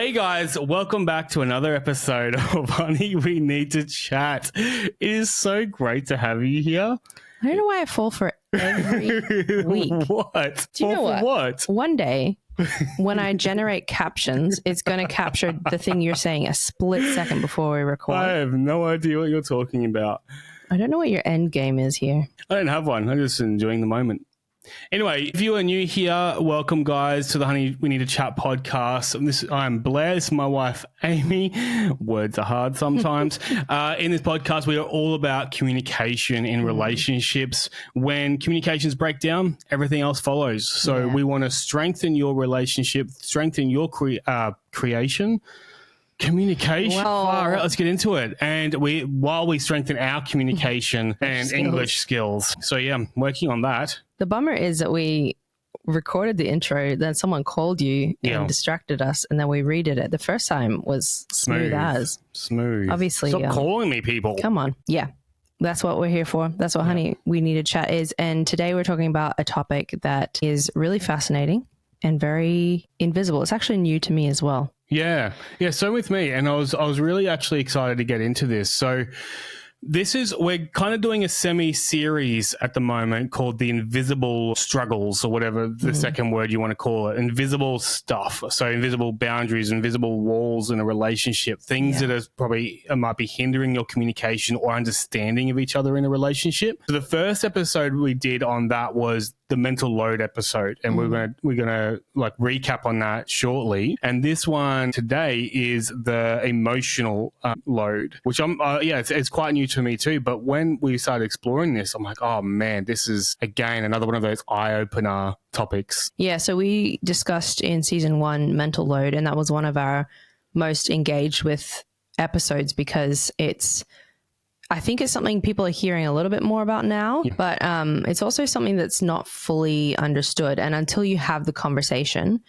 Hey guys, welcome back to another episode of Honey, We Need to Chat. It is so great to have you here. I don't know why I fall for it every week. What? Do you know what? One day, when I generate captions, it's going to capture the thing you're saying a split second before we record. I have no idea what you're talking about. I don't know what your end game is here. I don't have one. I'm just enjoying the moment. Anyway, if you are new here, welcome guys to the Honey, We Need to Chat podcast. I'm Blair. This is my wife, Amy. Words are hard sometimes. In this podcast, we are all about communication in relationships. When communications break down, everything else follows. So we want to strengthen your relationship, strengthen your creation. Communication. All right, let's get into it. And while we strengthen our communication and English skills. So yeah, I'm working on that. The bummer is that we recorded the intro, then someone called you and distracted us, and then we redid it. The first time was smooth as. Smooth. Obviously. Stop calling me, people. Come on. Yeah. That's what we're here for. That's what Honey, We Need to Chat is. And today we're talking about a topic that is really fascinating and very invisible. It's actually new to me as well. Yeah. So with me, and I was really actually excited to get into this. So we're kind of doing a semi-series at the moment called the invisible struggles, or whatever the second word you want to call it. Invisible stuff. So invisible boundaries, invisible walls in a relationship, things that are probably might be hindering your communication or understanding of each other in a relationship. So the first episode we did on that was the mental load episode, and we're gonna like recap on that shortly. And this one today is the emotional load, which it's quite new to me too. But when we started exploring this, I'm like, oh man, this is again another one of those eye-opener topics. Yeah, so we discussed in season 1 mental load, and that was one of our most engaged with episodes because I think it's something people are hearing a little bit more about now, but it's also something that's not fully understood. And until you have the conversation,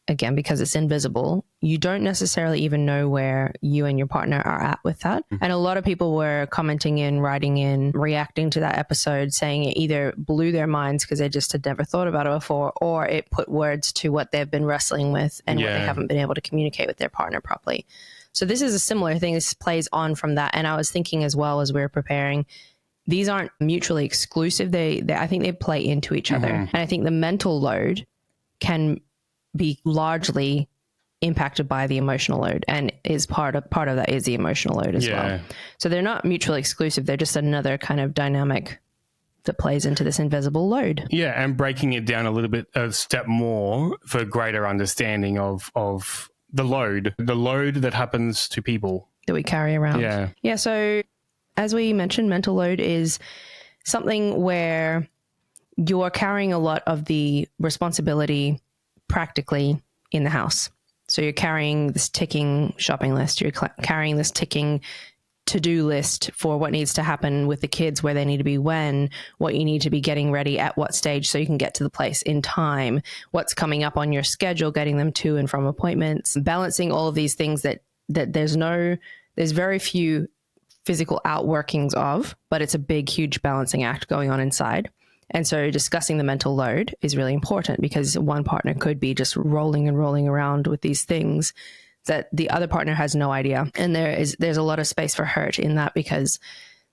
again, because it's invisible, you don't necessarily even know where you and your partner are at with that. And a lot of people were commenting in, writing in, reacting to that episode, saying it either blew their minds because they just had never thought about it before, or it put words to what they've been wrestling with and what they haven't been able to communicate with their partner properly. So this is a similar thing. This plays on from that. And I was thinking as well as we were preparing, these aren't mutually exclusive. I think they play into each other. And I think the mental load can be largely impacted by the emotional load, and is part of that is the emotional load as well. So they're not mutually exclusive. They're just another kind of dynamic that plays into this invisible load. Yeah, and breaking it down a step more for greater understanding of the load that happens to people that we carry around. Yeah. So as we mentioned, mental load is something where you're carrying a lot of the responsibility practically in the house. So you're carrying this ticking shopping list. You're carrying this ticking to-do list for what needs to happen with the kids, where they need to be when, what you need to be getting ready at what stage so you can get to the place in time, what's coming up on your schedule, getting them to and from appointments, balancing all of these things that there's very few physical outworkings of, but it's a big, huge balancing act going on inside. And so discussing the mental load is really important because one partner could be just rolling and rolling around with these things that the other partner has no idea. And there's a lot of space for hurt in that, because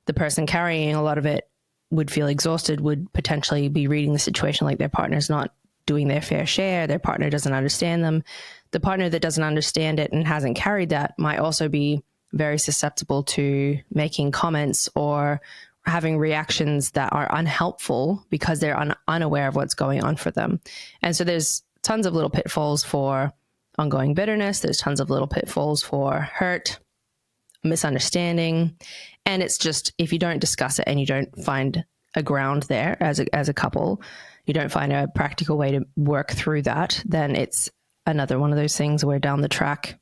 the person carrying a lot of it would feel exhausted, would potentially be reading the situation like their partner's not doing their fair share, their partner doesn't understand them. The partner that doesn't understand it and hasn't carried that might also be very susceptible to making comments or having reactions that are unhelpful because they're unaware of what's going on for them. And so there's tons of little pitfalls for ongoing bitterness. There's tons of little pitfalls for hurt, misunderstanding. And it's just, if you don't discuss it and you don't find a ground there as a couple, you don't find a practical way to work through that, then it's another one of those things where down the track,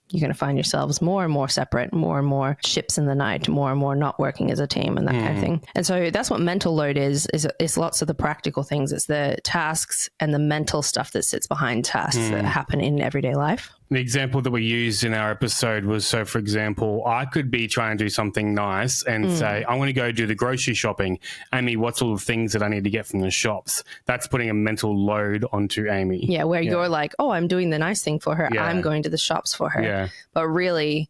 you're going to find yourselves more and more separate, more and more ships in the night, more and more not working as a team and that kind of thing. And so that's what mental load is lots of the practical things. It's the tasks and the mental stuff that sits behind tasks that happen in everyday life. The example that we used in our episode was, so for example, I could be trying to do something nice and say, I want to go do the grocery shopping. Amy, what's all the things that I need to get from the shops? That's putting a mental load onto Amy. Yeah, where you're like, oh, I'm doing the nice thing for her. Yeah. I'm going to the shops for her. Yeah. But really,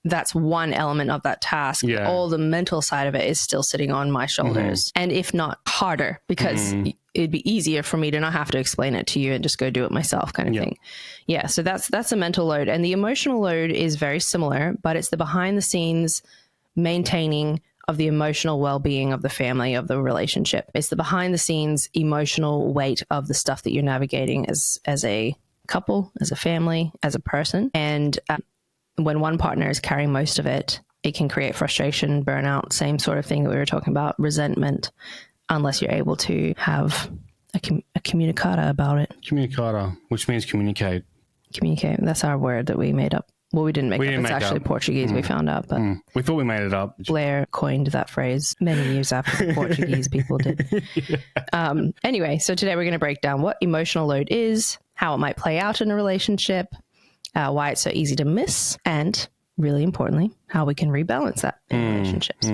that's one element of that task. Yeah. All the mental side of it is still sitting on my shoulders. And if not harder, because it'd be easier for me to not have to explain it to you and just go do it myself kind of thing. Yeah. So that's a mental load. And the emotional load is very similar, but it's the behind the scenes maintaining of the emotional well-being of the family, of the relationship. It's the behind the scenes emotional weight of the stuff that you're navigating as a couple, as a family, as a person. And when one partner is carrying most of it, it can create frustration, burnout, same sort of thing that we were talking about, resentment, unless you're able to have a communicata about it. Communicata, which means communicate. Communicate. That's our word that we made up. Well, we didn't make it up. It's actually Portuguese, we found out. But we thought we made it up. Blair coined that phrase many years after the Portuguese people did. Anyway, so today we're going to break down what emotional load is, how it might play out in a relationship, why it's so easy to miss, and really importantly, how we can rebalance that in relationships.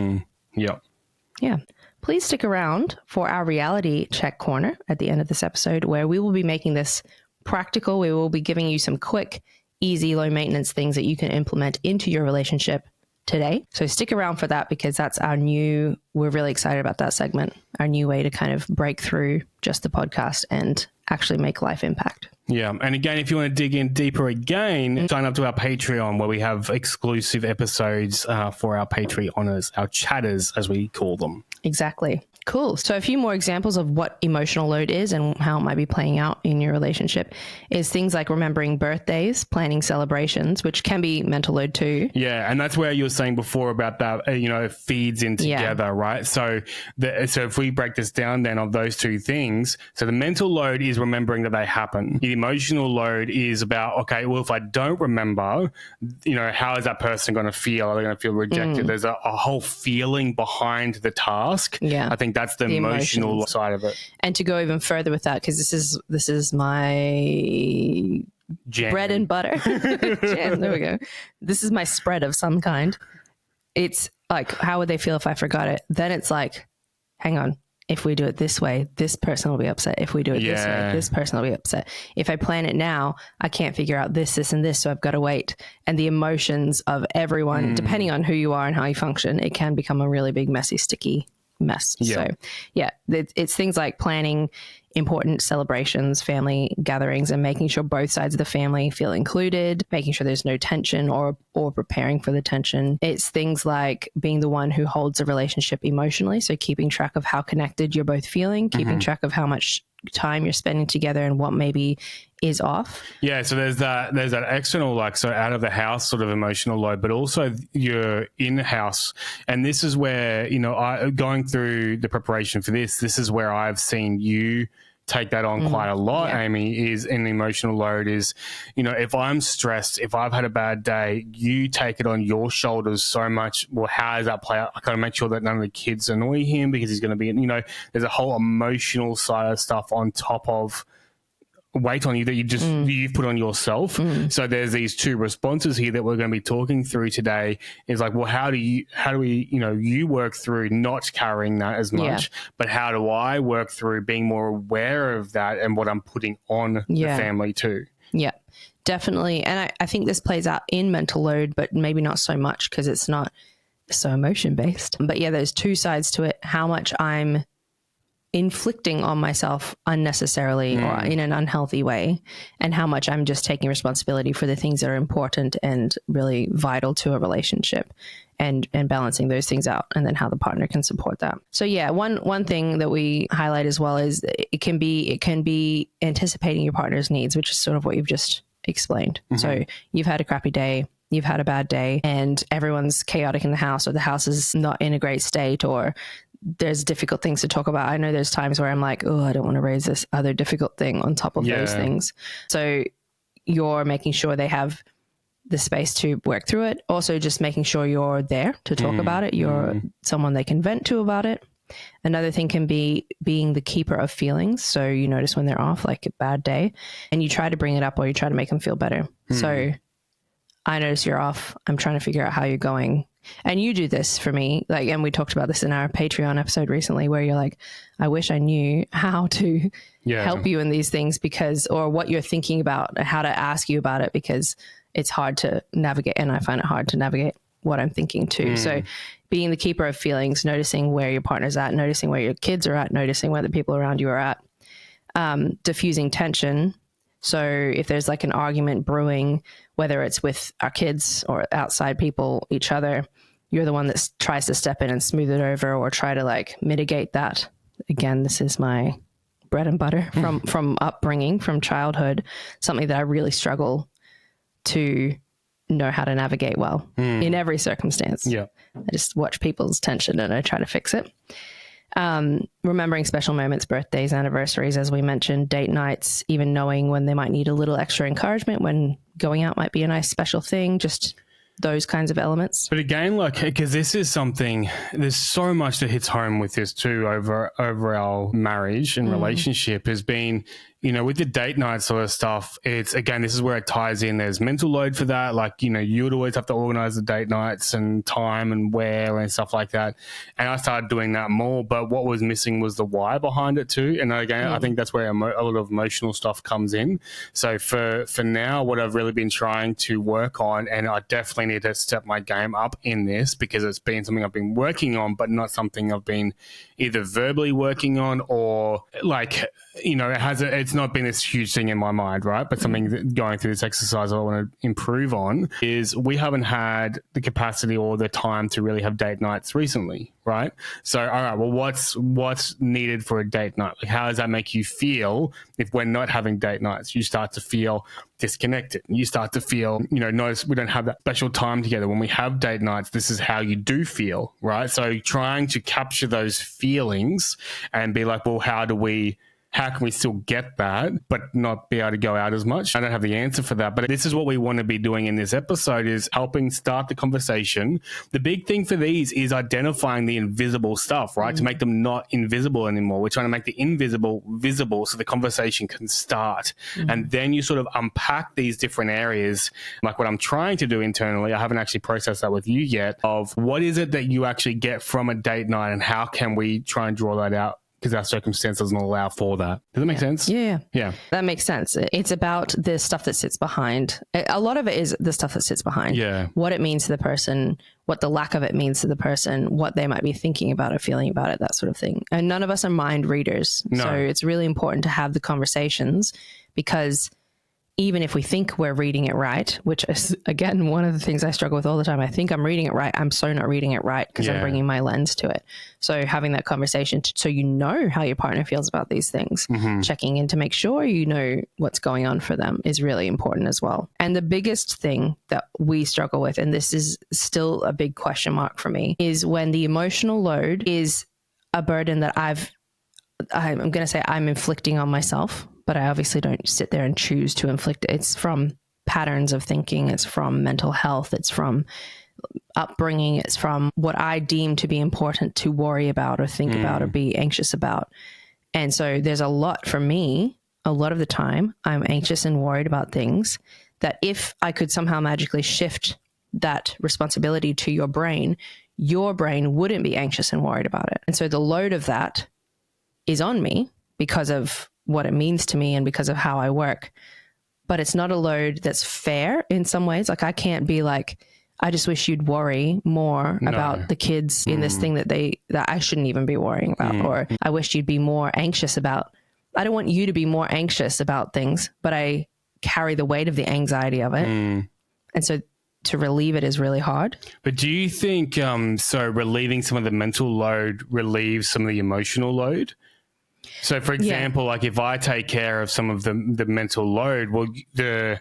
Yeah. Please stick around for our reality check corner at the end of this episode, where we will be making this practical. We will be giving you some quick, easy, low maintenance things that you can implement into your relationship today. So stick around for that, because that's we're really excited about that segment, our new way to kind of break through just the podcast and actually make life impact. Yeah. And again, if you want to dig in deeper again, sign up to our Patreon, where we have exclusive episodes for our Patreoners, our chatters, as we call them. Exactly. Cool. So a few more examples of what emotional load is and how it might be playing out in your relationship is things like remembering birthdays, planning celebrations, which can be mental load too. Yeah. And that's where you were saying before about that, it feeds in together, right? So if we break this down then of those two things, so the mental load is remembering that they happen. The emotional load is about, okay, well, if I don't remember, how is that person going to feel? Are they going to feel rejected? There's a whole feeling behind the task. Yeah. I think that's the emotional side of it. And to go even further with that, because this is my Jam. Bread and butter. Jam, there we go. This is my spread of some kind. It's like, how would they feel if I forgot it? Then it's like, hang on. If we do it this way, this person will be upset. If we do it this way, this person will be upset. If I plan it now, I can't figure out this, and this, so I've got to wait. And the emotions of everyone, depending on who you are and how you function, it can become a really big, messy, sticky mess. So it's things like planning important celebrations, family gatherings, and making sure both sides of the family feel included, making sure there's no tension or preparing for the tension. It's things like being the one who holds a relationship emotionally. So keeping track of how connected you're both feeling, keeping track of how much time you're spending together and what maybe is off. Yeah, so there's that external, so out of the house sort of emotional load, but also your in-house. And this is where, going through the preparation for this is where I've seen you take that on quite a lot, Amy, is an emotional load is, if I'm stressed, if I've had a bad day, you take it on your shoulders so much. Well, how does that play out? I got to make sure that none of the kids annoy him because he's going to be, there's a whole emotional side of stuff on top of weight on you that you've put on yourself. So there's these two responses here that we're going to be talking through today is like, well, how do we, you work through not carrying that as much, but how do I work through being more aware of that and what I'm putting on the family too? Yeah, definitely. And I think this plays out in mental load, but maybe not so much because it's not so emotion based. But yeah, there's two sides to it. How much I'm inflicting on myself unnecessarily or in an unhealthy way, and how much I'm just taking responsibility for the things that are important and really vital to a relationship and balancing those things out, and then how the partner can support that. So yeah, one thing that we highlight as well is it can be anticipating your partner's needs, which is sort of what you've just explained. So you've had a crappy day, you've had a bad day, and everyone's chaotic in the house, or the house is not in a great state, or there's difficult things to talk about. I know there's times where I'm like, oh, I don't want to raise this other difficult thing on top of those things. So you're making sure they have the space to work through it. Also just making sure you're there to talk about it. You're someone they can vent to about it. Another thing can be being the keeper of feelings. So you notice when they're off, like a bad day, and you try to bring it up or you try to make them feel better. So I notice you're off. I'm trying to figure out how you're going. And you do this for me. Like, and we talked about this in our Patreon episode recently where you're like, I wish I knew how to help you in these things or what you're thinking about and how to ask you about it, because it's hard to navigate. And I find it hard to navigate what I'm thinking too. So being the keeper of feelings, noticing where your partner's at, noticing where your kids are at, noticing where the people around you are at, diffusing tension. So if there's like an argument brewing, whether it's with our kids or outside people, each other, you're the one that tries to step in and smooth it over or try to like mitigate that. Again, this is my bread and butter from upbringing, from childhood, something that I really struggle to know how to navigate well in every circumstance. Yeah. I just watch people's tension and I try to fix it. Remembering special moments, birthdays, anniversaries, as we mentioned, date nights, even knowing when they might need a little extra encouragement, when going out might be a nice special thing, just those kinds of elements. But again, like, because this is something, there's so much that hits home with this too over our marriage and relationship has been, you know, with the date night sort of stuff, it's, again, this is where it ties in. There's mental load for that. Like, you know, you would always have to organize the date nights and time and where and stuff like that. And I started doing that more, but what was missing was the why behind it too. And again, I think that's where a lot of emotional stuff comes in. So for now, what I've really been trying to work on, and I definitely need to step my game up in this because it's been something I've been working on, but not something I've been either verbally working on or like, you know, it's not been this huge thing in my mind, right? But something that going through this exercise I want to improve on is we haven't had the capacity or the time to really have date nights recently, right? So, all right, well, what's needed for a date night? Like, how does that make you feel if we're not having date nights? You start to feel disconnected. You start to feel, you know, notice we don't have that special time together. When we have date nights, this is how you do feel, right? So trying to capture those feelings and be like, well, how can we still get that but not be able to go out as much? I don't have the answer for that, but this is what we want to be doing in this episode, is helping start the conversation. The big thing for these is identifying the invisible stuff, right? To make them not invisible anymore. We're trying to make the invisible visible so the conversation can start. And then you sort of unpack these different areas, like what I'm trying to do internally. I haven't actually processed that with you yet, of what is it that you actually get from a date night and how can we try and draw that out? Because our circumstance doesn't allow for that. Does that make sense? Yeah. That makes sense. It's about the stuff that sits behind. A lot of it is the stuff that sits behind. Yeah. What it means to the person, what the lack of it means to the person, what they might be thinking about or feeling about it, that sort of thing. And none of us are mind readers. No. So it's really important to have the conversations, because even if we think we're reading it right, which is, again, one of the things I struggle with all the time. I think I'm reading it right. I'm so not reading it right because I'm bringing my lens to it. So having that conversation so you know how your partner feels about these things, checking in to make sure you know what's going on for them is really important as well. And the biggest thing that we struggle with, and this is still a big question mark for me, is when the emotional load is a burden that I'm going to say I'm inflicting on myself, but I obviously don't sit there and choose to inflict it. It's from patterns of thinking. It's from mental health. It's from upbringing. It's from what I deem to be important to worry about or think about or be anxious about. And so there's a lot for me, a lot of the time, I'm anxious and worried about things that if I could somehow magically shift that responsibility to your brain wouldn't be anxious and worried about it. And so the load of that is on me because of what it means to me and because of how I work. But it's not a load that's fair in some ways. Like, I can't be like, I just wish you'd worry more about the kids in this thing that I shouldn't even be worrying about. Or I wish you'd be more anxious about. I don't want you to be more anxious about things, but I carry the weight of the anxiety of it. And so to relieve it is really hard. But do you think, so relieving some of the mental load relieves some of the emotional load? So, for example, like if I take care of some of the mental load, well, I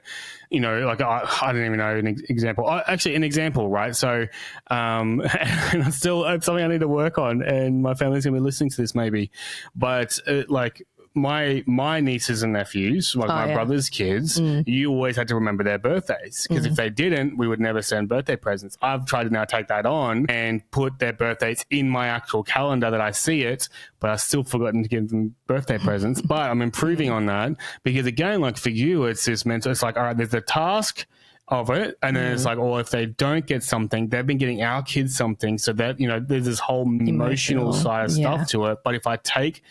don't even know an example. Actually, an example, right? So, and it's something I need to work on, and my family's going to be listening to this maybe. But like my nieces and nephews, like my brother's kids, you always had to remember their birthdays, because if they didn't, we would never send birthday presents. I've tried to now take that on and put their birthdays in my actual calendar that I see it, but I've still forgotten to give them birthday presents. But I'm improving on that, because again, like for you, it's this mental, it's like, all right, there's the task of it, and then it's like, oh, if they don't get something, they've been getting our kids something, so that, you know, there's this whole emotional side of stuff to it. But if I take,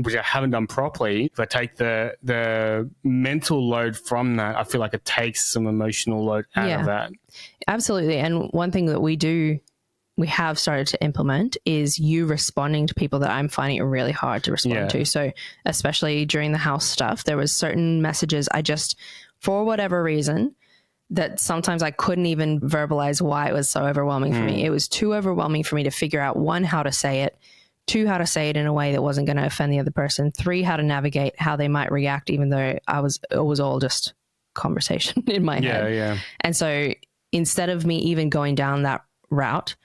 which I haven't done properly, if I take the mental load from that, I feel like it takes some emotional load out of that. Absolutely. And one thing that we have started to implement is you responding to people that I'm finding it really hard to respond to. So especially during the house stuff, there was certain messages I just, for whatever reason, that sometimes I couldn't even verbalize why it was so overwhelming for me. It was too overwhelming for me to figure out, 1, how to say it, 2, how to say it in a way that wasn't going to offend the other person, 3, how to navigate how they might react, even though it was all just conversation in my head. And so instead of me even going down that route,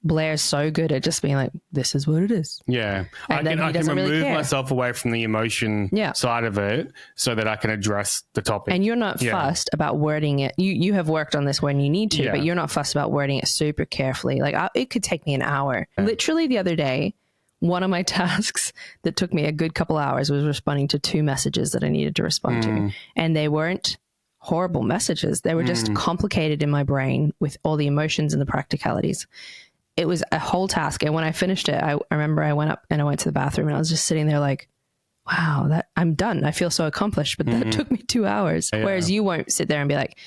Blair's so good at just being like, this is what it is. Yeah. And I can remove myself away from the emotion side of it so that I can address the topic. And you're not fussed about wording it. You have worked on this when you need to, but you're not fussed about wording it super carefully. Like it could take me an hour. Literally the other day, one of my tasks that took me a good couple hours was responding to 2 messages that I needed to respond to. And they weren't horrible messages. They were just complicated in my brain with all the emotions and the practicalities. It was a whole task. And when I finished it, I remember I went up and I went to the bathroom and I was just sitting there like, wow, that I'm done. I feel so accomplished, but that took me 2 hours. Whereas you won't sit there and be like,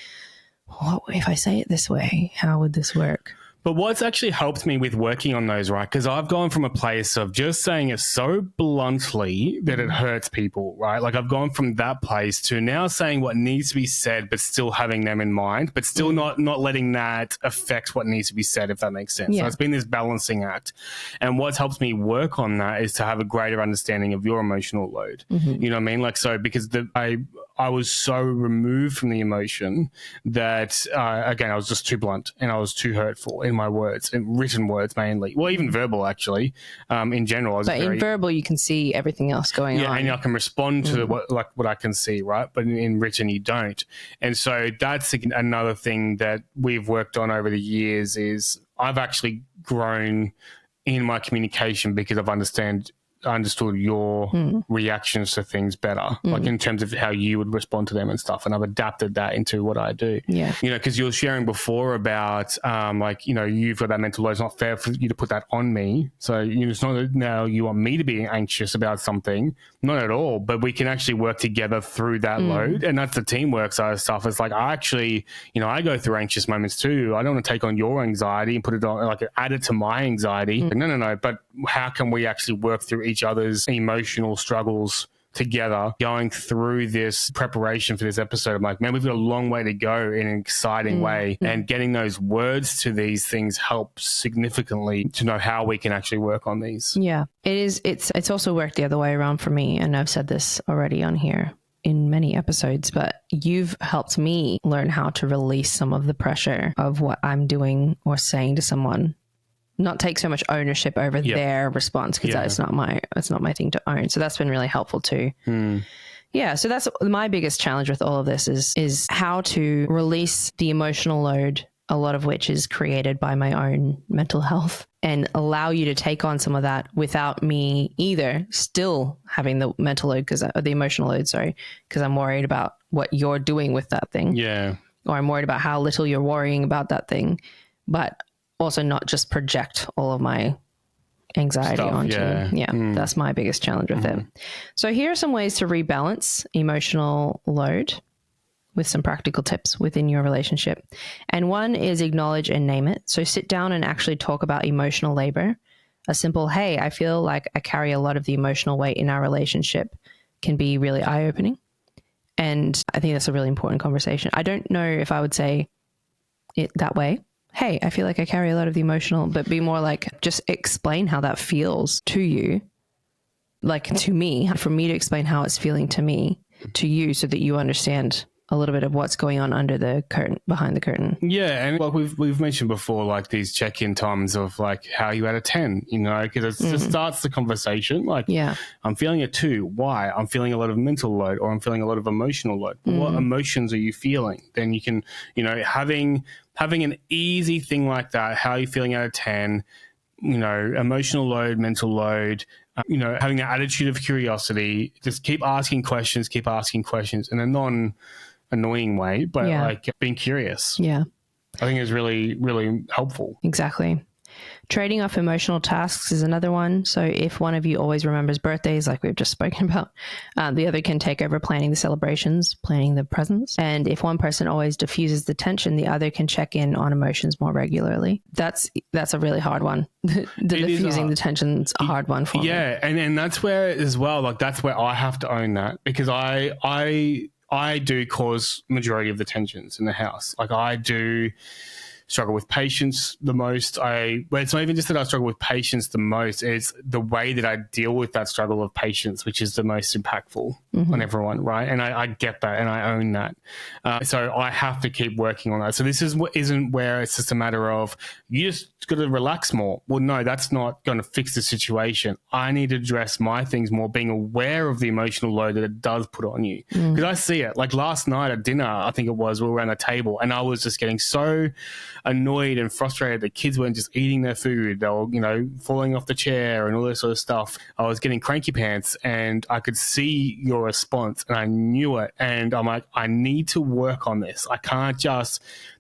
what if I say it this way? How would this work? But what's actually helped me with working on those, right? Because I've gone from a place of just saying it so bluntly that it hurts people, right? Like I've gone from that place to now saying what needs to be said, but still having them in mind, but still not letting that affect what needs to be said, if that makes sense. So it's been this balancing act. And what's helped me work on that is to have a greater understanding of your emotional load. You know what I mean? Like, so because I was so removed from the emotion that, again, I was just too blunt and I was too hurtful in my words, and written words mainly. Well, even verbal, actually, in general. But in verbal, you can see everything else going on. Yeah, and I can respond to what I can see, right? But in written, you don't. And so that's another thing that we've worked on over the years is I've actually grown in my communication because I've understood your reactions to things better, like in terms of how you would respond to them and stuff. And I've adapted that into what I do. Yeah. You know, because you were sharing before about like, you know, you've got that mental load. It's not fair for you to put that on me. So, you know, it's not that now you want me to be anxious about something. Not at all. But we can actually work together through that load. And that's the teamwork side of stuff. It's like I actually, you know, I go through anxious moments too. I don't want to take on your anxiety and put it on, like add it to my anxiety. But no. But how can we actually work through each other's emotional struggles together, going through this preparation for this episode? I'm like, man, we've got a long way to go in an exciting way, and getting those words to these things helps significantly to know how we can actually work on these. Yeah, it is. It's also worked the other way around for me, and I've said this already on here in many episodes, but you've helped me learn how to release some of the pressure of what I'm doing or saying to someone. Not take so much ownership over their response, because it's not my thing to own. So that's been really helpful too. Yeah. So that's my biggest challenge with all of this is how to release the emotional load, a lot of which is created by my own mental health, and allow you to take on some of that without me either still having the mental load, the emotional load, because I'm worried about what you're doing with that thing. Yeah. Or I'm worried about how little you're worrying about that thing, but also not just project all of my anxiety onto. That's my biggest challenge with it. So here are some ways to rebalance emotional load with some practical tips within your relationship. And one is acknowledge and name it. So sit down and actually talk about emotional labor. A simple, hey, I feel like I carry a lot of the emotional weight in our relationship, can be really eye-opening. And I think that's a really important conversation. I don't know if I would say it that way. Hey, I feel like I carry a lot of the emotional, but be more like, just explain how that feels to you. Like to me, for me to explain how it's feeling to me, to you, so that you understand a little bit of what's going on under the curtain, behind the curtain. Yeah, and like we've mentioned before, like these check-in times of like how you out of 10, you know, because it just starts the conversation. Like, I'm feeling a 2. Why? I'm feeling a lot of mental load, or I'm feeling a lot of emotional load. What emotions are you feeling? Then you can, you know, having an easy thing like that. How are you feeling out of 10? You know, emotional load, mental load. You know, having that attitude of curiosity. Just keep asking questions in a non-annoying way, but like being curious. Yeah. I think is really, really helpful. Exactly. Trading off emotional tasks is another one. So if one of you always remembers birthdays, like we've just spoken about, the other can take over planning the celebrations, planning the presents. And if one person always diffuses the tension, the other can check in on emotions more regularly. That's a really hard one. Diffusing the tension's a hard one for me. Yeah, and that's where as well, like that's where I have to own that, because I do cause majority of the tensions in the house. Like I do struggle with patience the most. But it's not even just that I struggle with patience the most, it's the way that I deal with that struggle of patience, which is the most impactful on everyone, right? And I get that and I own that. So I have to keep working on that. So this isn't where it's just a matter of you just got to relax more. Well, no, that's not going to fix the situation. I need to address my things more, being aware of the emotional load that it does put on you. Because I see it. Like last night at dinner, I think it was, we were around the table and I was just getting so annoyed and frustrated that kids weren't just eating their food. They were, you know, falling off the chair and all this sort of stuff. I was getting cranky pants and I could see your response and I knew it. And I'm like, I need to work on this.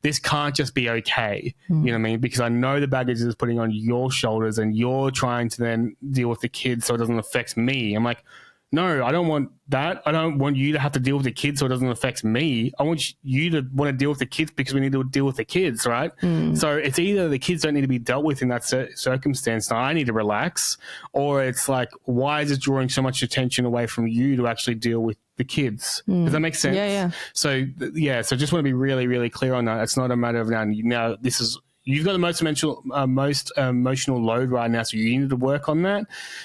This can't just be okay. You know what I mean? Because I know the baggage is putting on your shoulders and you're trying to then deal with the kids so it doesn't affect me. I'm like, no, I don't want that. I don't want you to have to deal with the kids so it doesn't affect me. I want you to want to deal with the kids because we need to deal with the kids, right? So it's either the kids don't need to be dealt with in that circumstance, and I need to relax, or it's like, why is it drawing so much attention away from you to actually deal with the kids? Does that make sense? Yeah. So just want to be really, really clear on that. It's not a matter of now this is, you've got the most emotional load right now, so you need to work on that.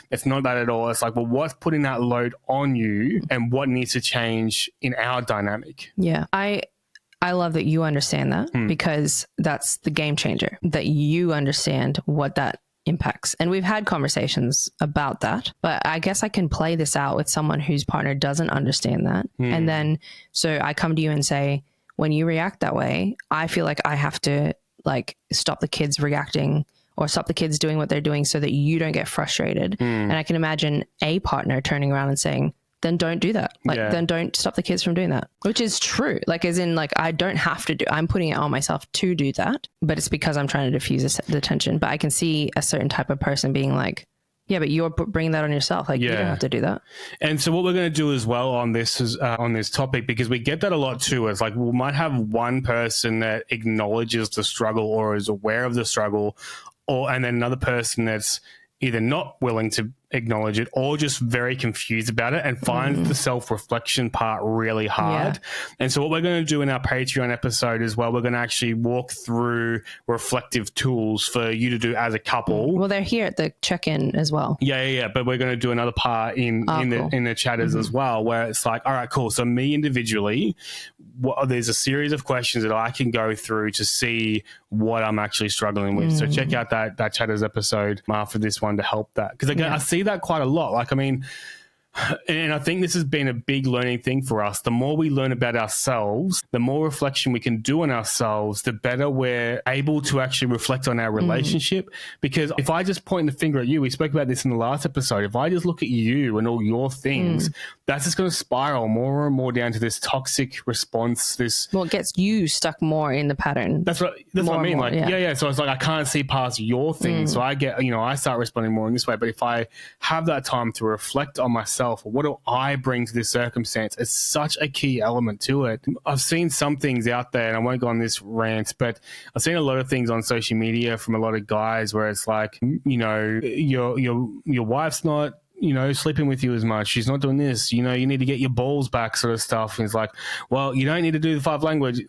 It's not that at all. It's like, well, what's putting that load on you and what needs to change in our dynamic? Yeah. I love that you understand that because that's the game changer, that you understand what that impacts. And we've had conversations about that, but I guess I can play this out with someone whose partner doesn't understand that. And then, so I come to you and say, when you react that way, I feel like I have to like stop the kids reacting or stop the kids doing what they're doing so that you don't get frustrated. And I can imagine a partner turning around and saying, then don't do that. Like, then don't stop the kids from doing that, which is true. Like, as in, like, I don't have to I'm putting it on myself to do that, but it's because I'm trying to diffuse the tension. But I can see a certain type of person being like, yeah, but you're bringing that on yourself. Like, you don't have to do that. And so what we're going to do as well on this is on this topic, because we get that a lot too. It's like we might have one person that acknowledges the struggle or is aware of the struggle, and then another person that's either not willing to acknowledge it or just very confused about it and finds the self-reflection part really hard. And so what we're going to do in our Patreon episode as well, we're going to actually walk through reflective tools for you to do as a couple. Well, they're here at the check-in as well. Yeah. But we're going to do another part in the chatters as well, where it's like, all right, cool. So me individually, there's a series of questions that I can go through to see what I'm actually struggling with. So check out that chatters episode after this one to help that. Because I see that quite a lot. Like, I mean, and I think this has been a big learning thing for us. The more we learn about ourselves, the more reflection we can do on ourselves, the better we're able to actually reflect on our relationship. Because if I just point the finger at you, we spoke about this in the last episode, if I just look at you and all your things, that's just going to spiral more and more down to this toxic response. It gets you stuck more in the pattern. That's what I mean. Like, yeah. So it's like, I can't see past your things. So I get, I start responding more in this way. But if I have that time to reflect on myself, or what do I bring to this circumstance? It's such a key element to it. I've seen some things out there, and I won't go on this rant, but I've seen a lot of things on social media from a lot of guys where it's like, your wife's not, sleeping with you as much. She's not doing this. You need to get your balls back, sort of stuff. And it's like, well, you don't need to do the 5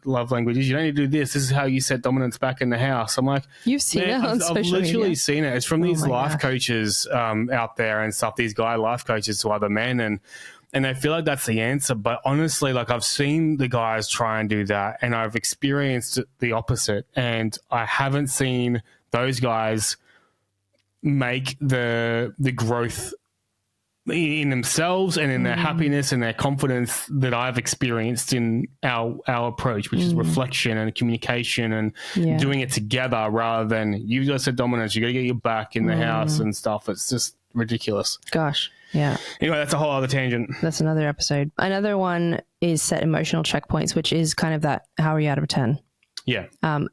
love languages. You don't need to do this. This is how you set dominance back in the house. I'm like, you've seen it on social media. I've literally seen it. It's from these life coaches out there and stuff. These guy life coaches to other men, and and they feel like that's the answer. But honestly, like I've seen the guys try and do that, and I've experienced the opposite, and I haven't seen those guys make the growth in themselves and in their happiness and their confidence that I've experienced in our approach, which is reflection and communication and doing it together rather than you just said dominance, you got to get your back in the house and stuff. It's just ridiculous. Gosh. Yeah. Anyway, that's a whole other tangent. That's another episode. Another one is set emotional checkpoints, which is kind of that, how are you out of 10? Yeah.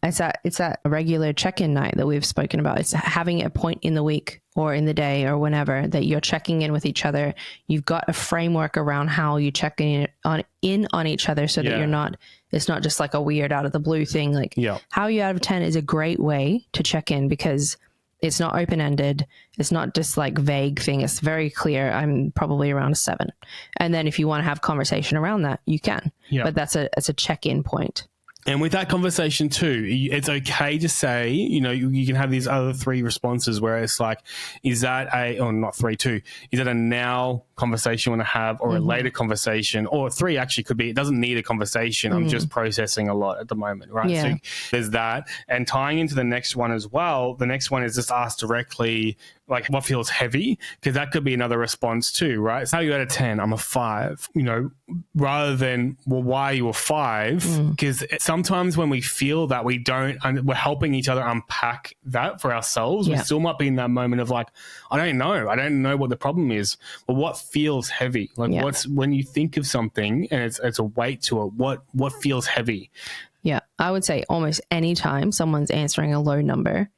It's that regular check-in night that we've spoken about. It's having a point in the week or in the day or whenever that you're checking in with each other. You've got a framework around how you check in on each other so that it's not just like a weird out of the blue thing. Like how are you out of 10 is a great way to check in because it's not open-ended. It's not just like vague thing. It's very clear. I'm probably around a 7. And then if you want to have conversation around that, you can. Yeah. But it's a check-in point. And with that conversation too, it's okay to say, you can have these other 3 responses where it's like, is that not 3, 2, is that a now conversation you want to have or a later conversation, or 3 actually could be, it doesn't need a conversation. I'm just processing a lot at the moment, right? Yeah. So there's that. And tying into the next one as well, the next one is just ask directly, like what feels heavy, because that could be another response too, right? So how are you out of 10? I'm a 5, rather than, well, why are you a 5? Because sometimes when we feel that we're helping each other unpack that for ourselves. We still might be in that moment of like, I don't know what the problem is. Well, what feels heavy? Like what's, when you think of something and it's a weight to it, what feels heavy? Yeah. I would say almost any time someone's answering a low number,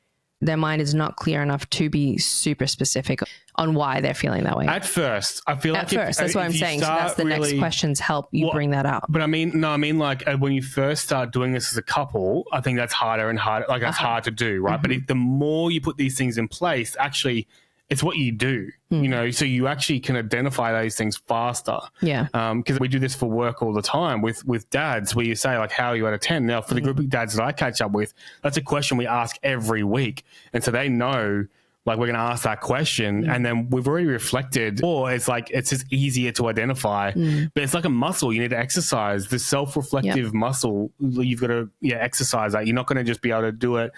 their mind is not clear enough to be super specific on why they're feeling that way. At first, I feel like that's what I'm saying. So that's the next questions help you bring that out. But I mean like when you first start doing this as a couple, I think that's harder and harder. Like that's hard to do, right? But the more you put these things in place, actually, it's what you do, so you actually can identify those things faster. Yeah. Because we do this for work all the time with dads where you say like, how are you out of 10? Now for the group of dads that I catch up with, that's a question we ask every week. And so they know like we're going to ask that question and then we've already reflected, or it's like, it's just easier to identify, but it's like a muscle you need to exercise. The self-reflective muscle, you've got to exercise that. You're not going to just be able to do it,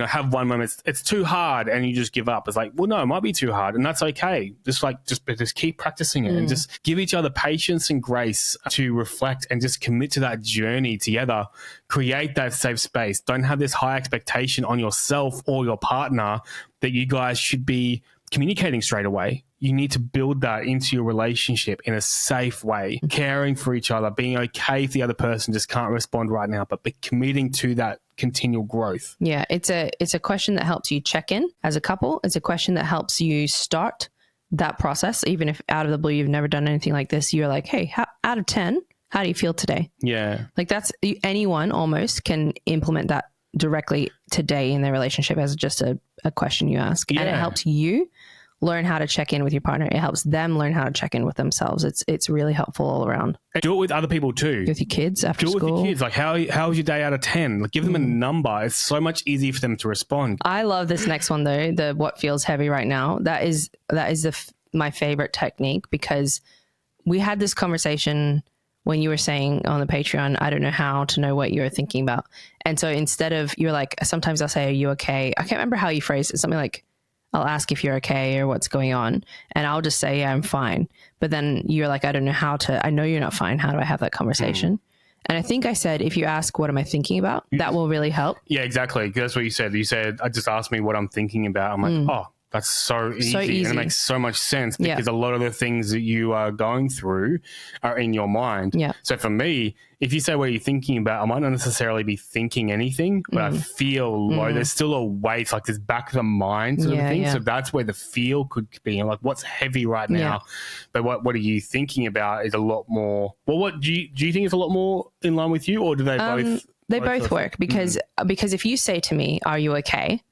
have one moment, it's too hard and you just give up. It's like, well, no, it might be too hard and that's okay. Just keep practicing it and just give each other patience and grace to reflect and just commit to that journey together. Create that safe space. Don't have this high expectation on yourself or your partner that you guys should be communicating straight away. You need to build that into your relationship in a safe way, caring for each other, being okay if the other person just can't respond right now, but committing to that continual growth. Yeah, it's a question that helps you check in as a couple. It's a question that helps you start that process. Even if out of the blue you've never done anything like this, you're like, hey, out of 10, how do you feel today? Yeah. Like that's, anyone almost can implement that directly today in their relationship as just a question you ask. And it helps you learn how to check in with your partner. It helps them learn how to check in with themselves. It's really helpful all around. And do it with other people too. With your kids after school. Do it with your kids. Like how was your day out of 10? Like give them a number. It's so much easier for them to respond. I love this next one though. The what feels heavy right now. That is my favorite technique, because we had this conversation when you were saying on the Patreon, I don't know how to know what you're thinking about. And so instead of, you're like, sometimes I'll say, are you okay? I can't remember how you phrased it. Something like, I'll ask if you're okay or what's going on. And I'll just say, yeah, I'm fine. But then you're like, I don't know how to, I know you're not fine. How do I have that conversation? And I think I said, if you ask, what am I thinking about? That will really help. Yeah, exactly. That's what you said. You said, I just asked me what I'm thinking about. I'm like, oh, that's so easy. And it makes so much sense because a lot of the things that you are going through are in your mind. Yeah. So for me, if you say what you're thinking about, I might not necessarily be thinking anything, but I feel low. There's still a weight, like this back of the mind sort of thing. Yeah. So that's where the feel could be. Like what's heavy right now, but what are you thinking about is a lot more. Well, what do you think is a lot more in line with you, or do they both? They both work because if you say to me, "Are you okay?"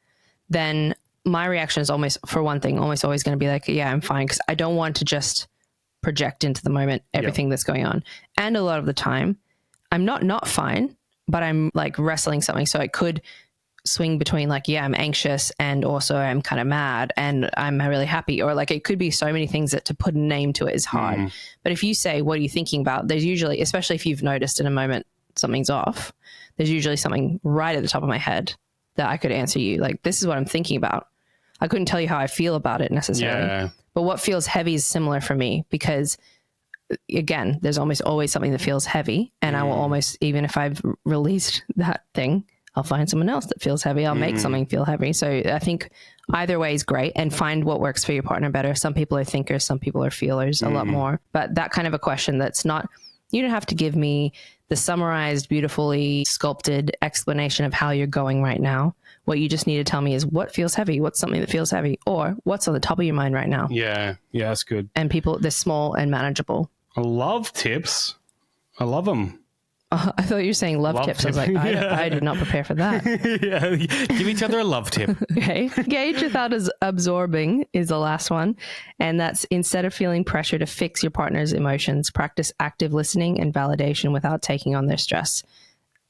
then my reaction is almost always going to be like, yeah, I'm fine. Because I don't want to just project into the moment everything that's going on. And a lot of the time I'm not fine, but I'm like wrestling something. So swing between like, yeah, I'm anxious and also I'm kind of mad and I'm really happy, or like it could be so many things that to put a name to it is hard. But if you say, what are you thinking about? There's usually, especially if you've noticed in a moment something's off, there's usually something right at the top of my head that I could answer you. Like, this is what I'm thinking about. I couldn't tell you how I feel about it necessarily, but what feels heavy is similar for me because again, there's almost always something that feels heavy, and I will almost, even if I've released that thing, I'll find someone else that feels heavy. I'll make something feel heavy. So I think either way is great, and find what works for your partner better. Some people are thinkers, some people are feelers a lot more. But that kind of a question that's not, you don't have to give me the summarized, beautifully sculpted explanation of how you're going right now. What you just need to tell me is what feels heavy, what's something that feels heavy, or what's on the top of your mind right now. Yeah, that's good. And people, they're small and manageable. I love tips. I love them. I thought you were saying love tips. I was like, I did not prepare for that. Give each other a love tip. Okay. Engage without absorbing is the last one. And that's, instead of feeling pressure to fix your partner's emotions, practice active listening and validation without taking on their stress.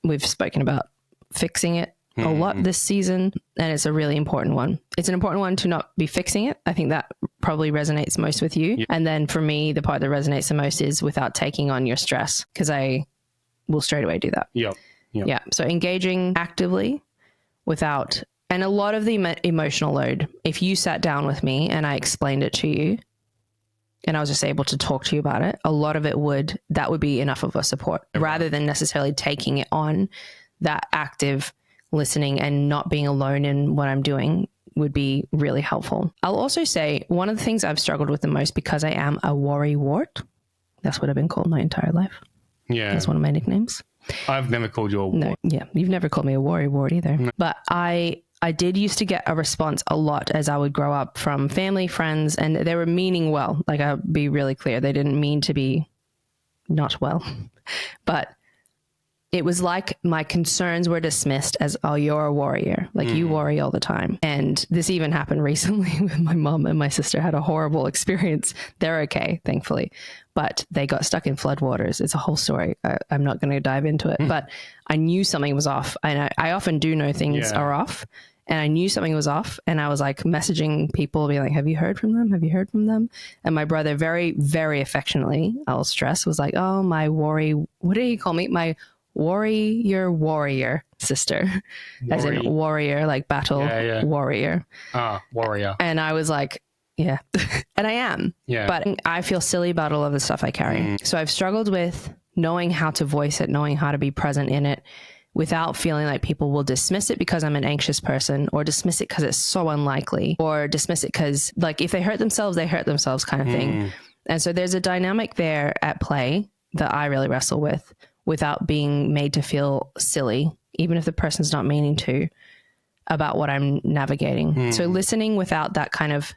We've spoken about fixing it a lot this season, and it's a really important one. It's an important one to not be fixing it. I think that probably resonates most with you. And then for me, the part that resonates the most is without taking on your stress, because I will straight away do that. Yeah. So engaging actively without, and a lot of the emotional load, if you sat down with me and I explained it to you and I was just able to talk to you about it, a lot of it that would be enough of a support rather than necessarily taking it on. That active listening and not being alone in what I'm doing would be really helpful. I'll also say one of the things I've struggled with the most, because I am a worrywart. That's what I've been called my entire life. Yeah. That's one of my nicknames. I've never called you a wart. No, yeah. You've never called me a worrywart either. No. But I did used to get a response a lot as I would grow up from family, friends, and they were meaning well. Like, I'll be really clear. They didn't mean to be not well. But it was like my concerns were dismissed as, oh, you're a warrior. Like, you worry all the time. And this even happened recently with my mom and my sister had a horrible experience. They're okay, thankfully. But they got stuck in floodwaters. It's a whole story. I'm not going to dive into it. But I knew something was off. And I often do know things are off. And I knew something was off. And I was like messaging people, being like, have you heard from them? Have you heard from them? And my brother, very, very affectionately, I'll stress, was like, oh, my what did he call me? My warrior sister. As in warrior, like battle warrior. Warrior. And I was like, yeah. And I am. Yeah. But I feel silly about all of the stuff I carry. So I've struggled with knowing how to voice it, knowing how to be present in it without feeling like people will dismiss it because I'm an anxious person, or dismiss it because it's so unlikely, or dismiss it because, like, if they hurt themselves, they hurt themselves kind of thing. And so there's a dynamic there at play that I really wrestle with, without being made to feel silly, even if the person's not meaning to, about what I'm navigating. So listening without that kind of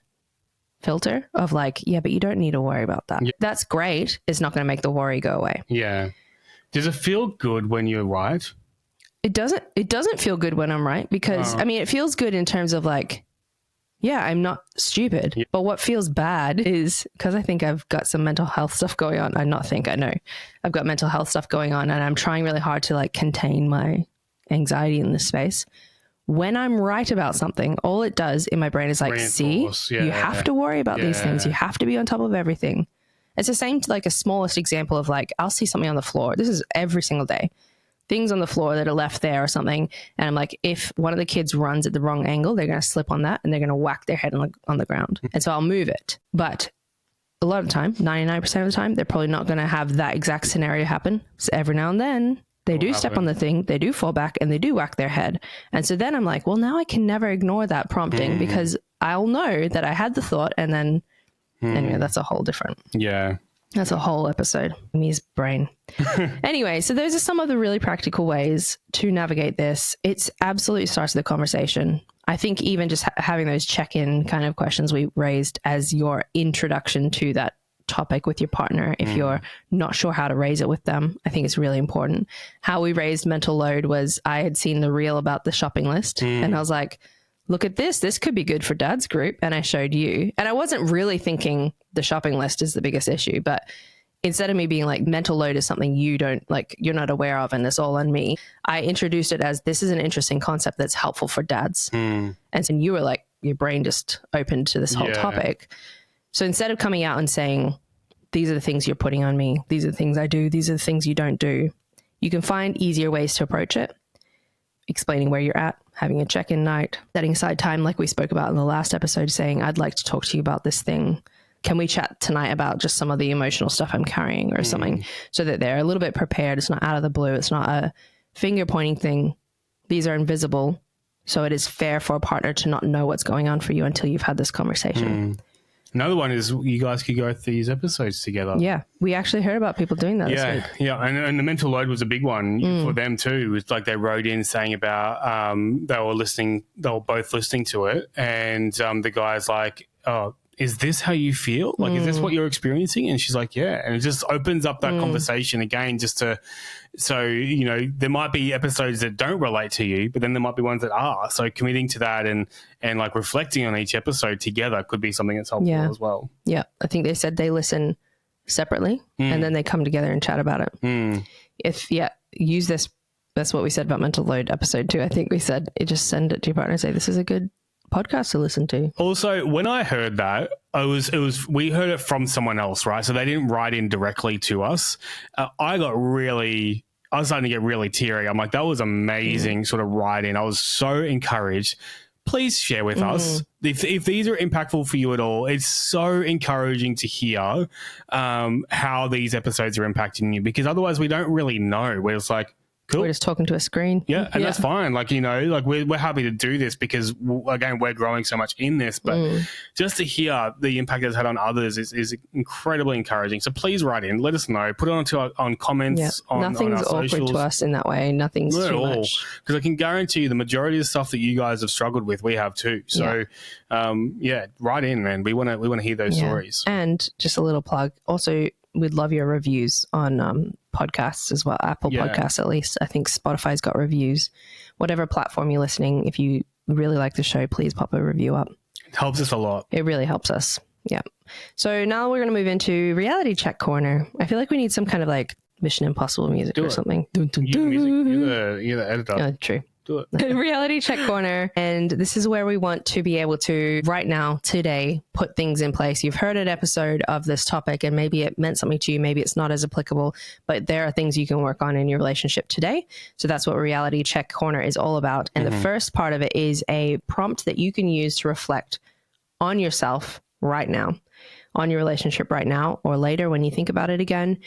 filter of like, yeah, but you don't need to worry about that. Yeah. That's great. It's not going to make the worry go away. Yeah. Does it feel good when you're right? It doesn't feel good when I'm right, because I mean, it feels good in terms of like, yeah, I'm not stupid. Yeah. But what feels bad is, because I think I've got some mental health stuff going on. I know I've got mental health stuff going on, and I'm trying really hard to like contain my anxiety in this space. When I'm right about something, all it does in my brain is like, see, you have to worry about these things. You have to be on top of everything. It's the same to like a smallest example of like, I'll see something on the floor. This is every single day. Things on the floor that are left there or something. And I'm like, if one of the kids runs at the wrong angle, they're going to slip on that and they're going to whack their head on the ground. And so I'll move it. But a lot of the time, 99% of the time, they're probably not going to have that exact scenario happen. So every now and then they do step on the thing, they do fall back, and they do whack their head. And so then I'm like, well, now I can never ignore that prompting because I'll know that I had the thought. And then anyway, that's a whole different. Yeah. That's a whole episode. Me's brain. Anyway, so those are some of the really practical ways to navigate this. It's absolutely starts the conversation. I think even just having those check-in kind of questions we raised as your introduction to that topic with your partner, if you're not sure how to raise it with them, I think it's really important. How we raised mental load was, I had seen the reel about the shopping list and I was like, look at this. This could be good for dad's group. And I showed you. And I wasn't really thinking the shopping list is the biggest issue, but instead of me being like mental load is something you don't like, you're not aware of and it's all on me, I introduced it as this is an interesting concept that's helpful for dads. And so you were like, your brain just opened to this whole topic. So instead of coming out and saying, these are the things you're putting on me, these are the things I do, these are the things you don't do, you can find easier ways to approach it. Explaining where you're at, having a check-in night, setting aside time like we spoke about in the last episode, saying, I'd like to talk to you about this thing. Can we chat tonight about just some of the emotional stuff I'm carrying or something, so that they're a little bit prepared. It's not out of the blue. It's not a finger pointing thing. These are invisible. So it is fair for a partner to not know what's going on for you until you've had this conversation. Another one is you guys could go through these episodes together. Yeah. We actually heard about people doing that this week. Yeah. And the mental load was a big one for them too. It's like they wrote in saying about they were both listening to it. And the guy's like, oh, is this how you feel? Like, is this what you're experiencing? And she's like, yeah. And it just opens up that conversation again, so, you know, there might be episodes that don't relate to you, but then there might be ones that are. So committing to that and like reflecting on each episode together could be something that's helpful as well. Yeah. I think they said they listen separately and then they come together and chat about it. Use this. That's what we said about mental load episode 2. I think we said just send it to your partner and say, this is a good podcast to listen to. Also, when I heard that, we heard it from someone else, right? So they didn't write in directly to us. I was starting to get really teary. I'm like, that was amazing sort of write-in. I was so encouraged. Please share with us. If these are impactful for you at all, it's so encouraging to hear how these episodes are impacting you, because otherwise we don't really know. We're just like, cool. We're just talking to a screen. Yeah, and that's fine. Like, you know, like we're happy to do this because, again, we're growing so much in this. But just to hear the impact it's had on others is incredibly encouraging. So please write in. Let us know. Put it on comments on our socials. Nothing's awkward to us in that way. Nothing's too much. Because I can guarantee you the majority of the stuff that you guys have struggled with, we have too. So, write in, man. We want to hear those stories. And just a little plug. Also, we'd love your reviews on podcasts as well. Apple Podcasts, at least. I think Spotify's got reviews. Whatever platform you're listening, if you really like the show, please pop a review up. It helps us a lot. It really helps us. Yeah. So now we're going to move into reality check corner. I feel like we need some kind of like Mission Impossible music or something. You're the editor. Oh, true. Do it. Reality check corner. And this is where we want to be able to right now, today, put things in place. You've heard an episode of this topic and maybe it meant something to you. Maybe it's not as applicable, but there are things you can work on in your relationship today. So that's what reality check corner is all about. And the first part of it is a prompt that you can use to reflect on yourself right now, on your relationship right now, or later when you think about it again.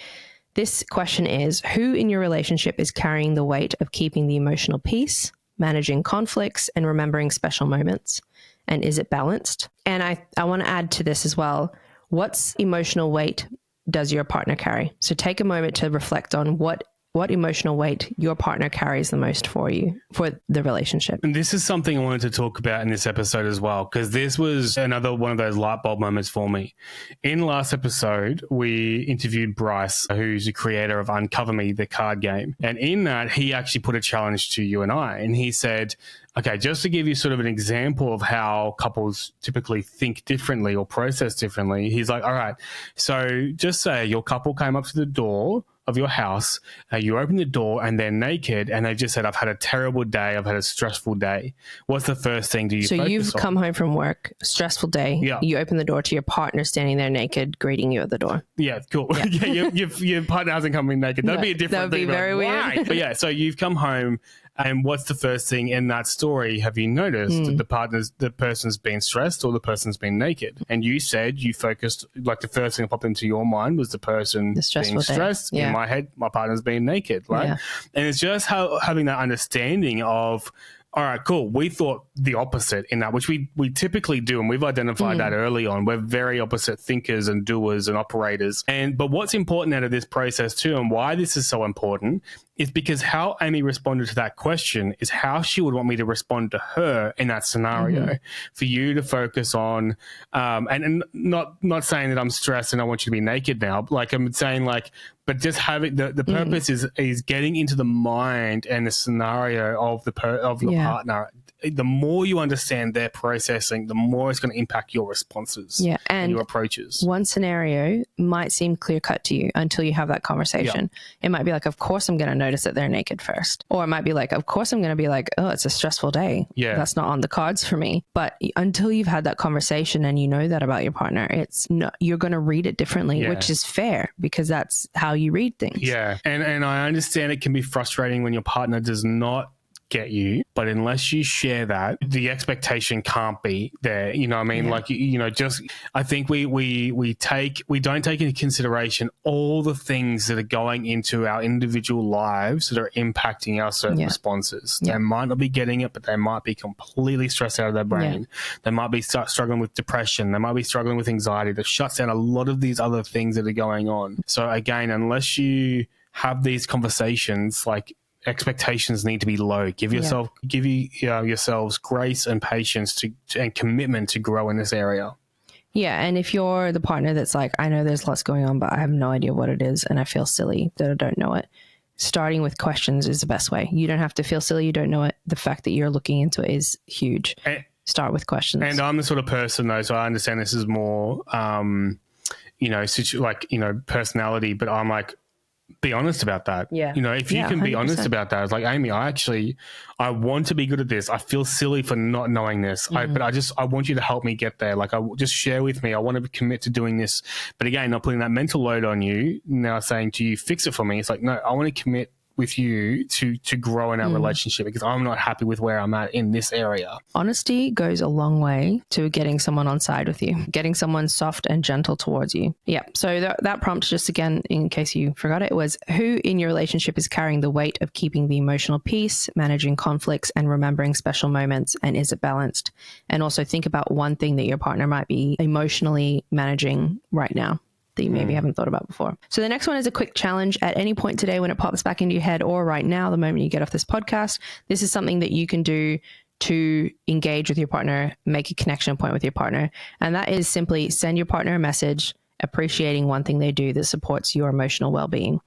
This question is, who in your relationship is carrying the weight of keeping the emotional peace, managing conflicts, and remembering special moments? And is it balanced? And I want to add to this as well, what's emotional weight does your partner carry? So take a moment to reflect on what emotional weight your partner carries the most for you, for the relationship. And this is something I wanted to talk about in this episode as well, because this was another one of those light bulb moments for me. In the last episode, we interviewed Bryce, who's the creator of Uncover Me, the card game. And in that, he actually put a challenge to you and I. And he said, okay, just to give you sort of an example of how couples typically think differently or process differently, he's like, all right, so just say your couple came up to the door of your house, you open the door and they're naked and they just said, I've had a terrible day, I've had a stressful day. What's the first thing you focus on? So you've come home from work, stressful day. Yeah. You open the door to your partner standing there naked, greeting you at the door. Yeah, cool. Yeah. your partner hasn't come in naked. That'd be a different thing. That would be very weird. But yeah, so you've come home. And what's the first thing in that story have you noticed? That the person's been stressed or the person's been naked? And you said you focused, like the first thing that popped into your mind was the person being stressed. Yeah. In my head, my partner's being naked, right? Yeah. And it's just having that understanding of, all right, cool. We thought the opposite in that, which we typically do, and we've identified that early on. We're very opposite thinkers and doers and operators. But what's important out of this process too, and why this is so important, is because how Amy responded to that question is how she would want me to respond to her in that scenario. For you to focus on, and not saying that I'm stressed and I want you to be naked now. Like I'm saying, like, but just having the purpose is getting into the mind and the scenario of your partner the more you understand their processing, the more it's going to impact your responses and your approaches. One scenario might seem clear cut to you until you have that conversation. It might be like, of course I'm going to notice that they're naked first. Or it might be like, of course I'm going to be like, oh, it's a stressful day. That's not on the cards for me. But until you've had that conversation and you know that about your partner, you're going to read it differently, which is fair because that's how you read things. Yeah. And I understand it can be frustrating when your partner does not get you, but unless you share that, the expectation can't be there. You know what I mean? Like, just, I think we don't take into consideration all the things that are going into our individual lives that are impacting our certain responses. They might not be getting it, but they might be completely stressed out of their brain. They might be struggling with depression. They might be struggling with anxiety that shuts down a lot of these other things that are going on. So again, unless you have these conversations, like, expectations need to be low. Give yourselves grace and patience and commitment to grow in this area. Yeah, and if you're the partner that's like, I know there's lots going on, but I have no idea what it is, and I feel silly that I don't know it. Starting with questions is the best way. You don't have to feel silly you don't know it. The fact that you're looking into it is huge. Start with questions. And I'm the sort of person, though, so I understand this is more, personality, but I'm like, be honest about that. Yeah. If you can be 100%. honest about that, it's like, Amy, I want to be good at this. I feel silly for not knowing this, but I want you to help me get there. Like, just share with me. I want to commit to doing this. But again, not putting that mental load on you, now saying to you, fix it for me. It's like, no, I want to commit with you to grow in our relationship because I'm not happy with where I'm at in this area. Honesty goes a long way to getting someone on side with you, getting someone soft and gentle towards you. Yeah. So that prompt, just again, in case you forgot it, was who in your relationship is carrying the weight of keeping the emotional peace, managing conflicts, and remembering special moments, and is it balanced? And also think about one thing that your partner might be emotionally managing right now that you maybe haven't thought about before. So the next one is a quick challenge. At any point today when it pops back into your head, or right now, the moment you get off this podcast, this is something that you can do to engage with your partner, make a connection point with your partner. And that is simply send your partner a message appreciating one thing they do that supports your emotional well-being.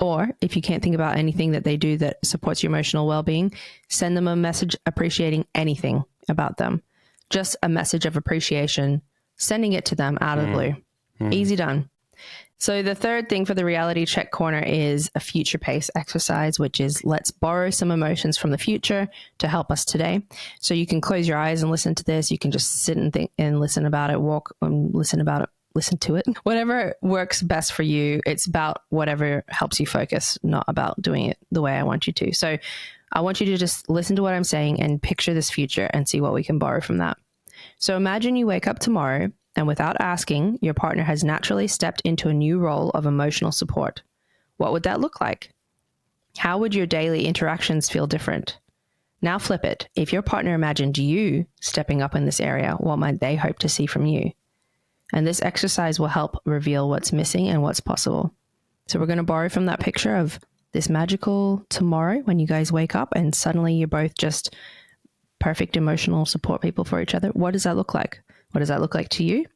Or if you can't think about anything that they do that supports your emotional well-being, send them a message appreciating anything about them. Just a message of appreciation, sending it to them out of the blue. Easy done. So the third thing for the reality check corner is a future pace exercise, which is let's borrow some emotions from the future to help us today. So you can close your eyes and listen to this. You can just sit and think and listen about it, walk and listen about it, listen to it. Whatever works best for you. It's about whatever helps you focus, not about doing it the way I want you to. So I want you to just listen to what I'm saying and picture this future and see what we can borrow from that. So imagine you wake up tomorrow and without asking, your partner has naturally stepped into a new role of emotional support. What would that look like? How would your daily interactions feel different? Now flip it. If your partner imagined you stepping up in this area, what might they hope to see from you? And this exercise will help reveal what's missing and what's possible. So we're going to borrow from that picture of this magical tomorrow when you guys wake up and suddenly you're both just perfect emotional support people for each other. What does that look like? What does that look like to you?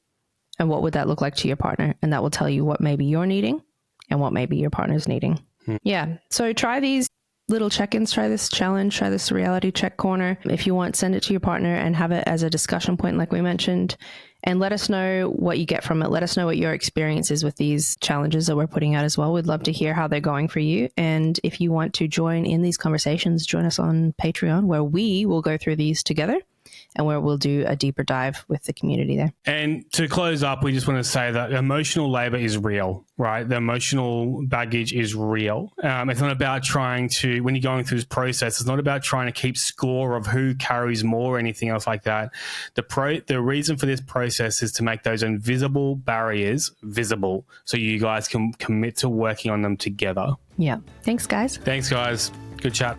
And what would that look like to your partner? And that will tell you what maybe you're needing and what maybe your partner's needing. Yeah. So try these little check-ins, try this challenge, try this reality check corner. If you want, send it to your partner and have it as a discussion point like we mentioned. And let us know what you get from it. Let us know what your experience is with these challenges that we're putting out as well. We'd love to hear how they're going for you. And if you want to join in these conversations, join us on Patreon, where we will go through these together and where we'll do a deeper dive with the community there. And to close up, we just want to say that emotional labor is real, right? The emotional baggage is real. It's not about trying to, when you're going through this process, it's not about trying to keep score of who carries more or anything else like that. The reason for this process is to make those invisible barriers visible so you guys can commit to working on them together. Yeah. Thanks, guys. Thanks, guys. Good chat.